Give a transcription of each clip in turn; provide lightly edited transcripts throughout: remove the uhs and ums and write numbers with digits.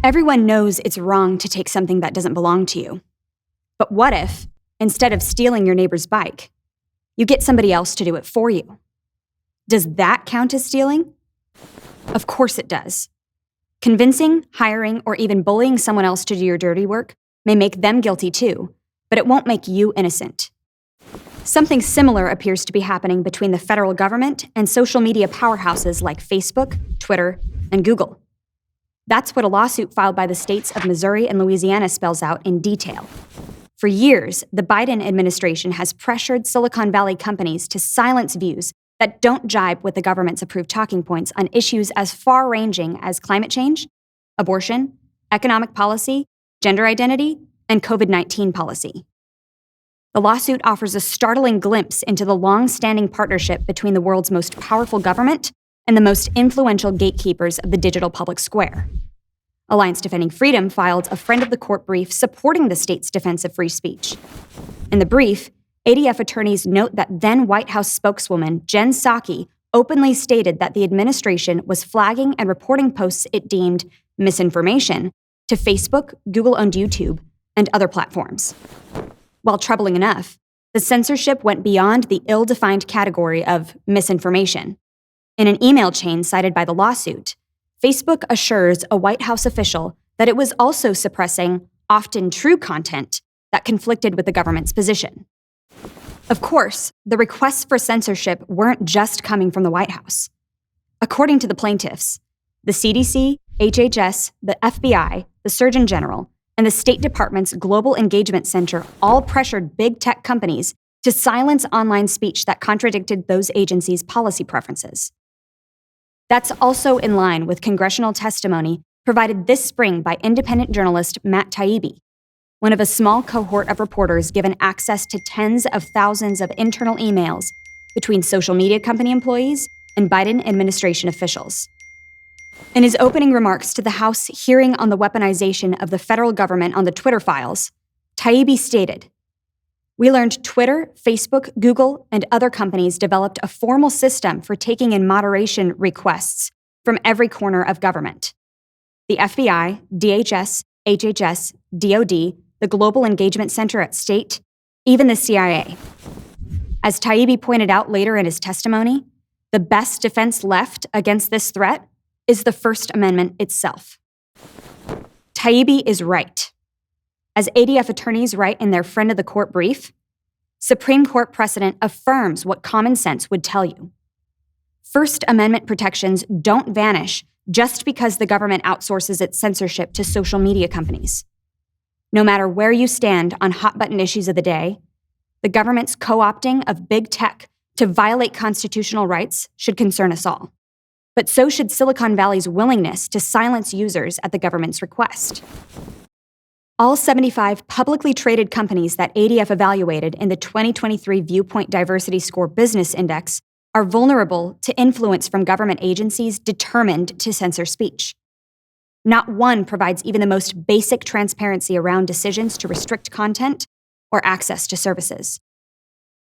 Everyone knows it's wrong to take something that doesn't belong to you. But what if, instead of stealing your neighbor's bike, you get somebody else to do it for you? Does that count as stealing? Of course it does. Convincing, hiring, or even bullying someone else to do your dirty work may make them guilty too, but it won't make you innocent. Something similar appears to be happening between the federal government and social media powerhouses like Facebook, Twitter, and Google. That's what a lawsuit filed by the states of Missouri and Louisiana spells out in detail. For years, the Biden administration has pressured Silicon Valley companies to silence views that don't jibe with the government's approved talking points on issues as far-ranging as climate change, abortion, economic policy, gender identity, and COVID-19 policy. The lawsuit offers a startling glimpse into the long-standing partnership between the world's most powerful government and the most influential gatekeepers of the digital public square. Alliance Defending Freedom filed a friend of the court brief supporting the state's defense of free speech. In the brief, ADF attorneys note that then White House spokeswoman Jen Psaki openly stated that the administration was flagging and reporting posts it deemed misinformation to Facebook, Google-owned YouTube, and other platforms. While troubling enough, the censorship went beyond the ill-defined category of misinformation. In an email chain cited by the lawsuit, Facebook assures a White House official that it was also suppressing often true content that conflicted with the government's position. Of course, the requests for censorship weren't just coming from the White House. According to the plaintiffs, the CDC, HHS, the FBI, the Surgeon General, and the State Department's Global Engagement Center all pressured big tech companies to silence online speech that contradicted those agencies' policy preferences. That's also in line with congressional testimony provided this spring by independent journalist Matt Taibbi, one of a small cohort of reporters given access to tens of thousands of internal emails between social media company employees and Biden administration officials. In his opening remarks to the House hearing on the weaponization of the federal government on the Twitter files, Taibbi stated, "We learned Twitter, Facebook, Google, and other companies developed a formal system for taking in moderation requests from every corner of government. The FBI, DHS, HHS, DOD, the Global Engagement Center at State, even the CIA. As Taibbi pointed out later in his testimony, the best defense left against this threat is the First Amendment itself." Taibbi is right. As ADF attorneys write in their friend of the court brief, Supreme Court precedent affirms what common sense would tell you. First Amendment protections don't vanish just because the government outsources its censorship to social media companies. No matter where you stand on hot-button issues of the day, the government's co-opting of big tech to violate constitutional rights should concern us all. But so should Silicon Valley's willingness to silence users at the government's request. All 75 publicly traded companies that ADF evaluated in the 2023 Viewpoint Diversity Score Business Index are vulnerable to influence from government agencies determined to censor speech. Not one provides even the most basic transparency around decisions to restrict content or access to services.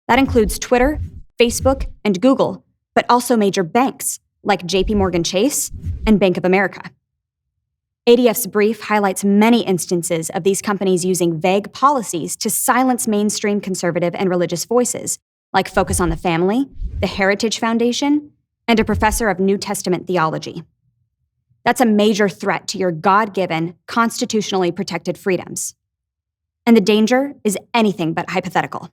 That includes Twitter, Facebook, and Google, but also major banks like JP Chase and Bank of America. ADF's brief highlights many instances of these companies using vague policies to silence mainstream conservative and religious voices, like Focus on the Family, the Heritage Foundation, and a professor of New Testament theology. That's a major threat to your God-given, constitutionally protected freedoms. And the danger is anything but hypothetical.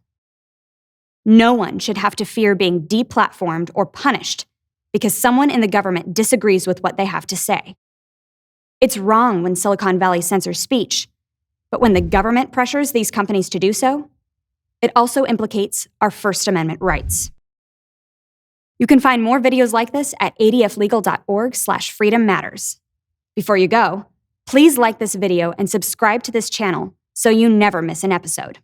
No one should have to fear being deplatformed or punished because someone in the government disagrees with what they have to say. It's wrong when Silicon Valley censors speech, but when the government pressures these companies to do so, it also implicates our First Amendment rights. You can find more videos like this at adflegal.org/freedommatters. Before you go, please like this video and subscribe to this channel so you never miss an episode.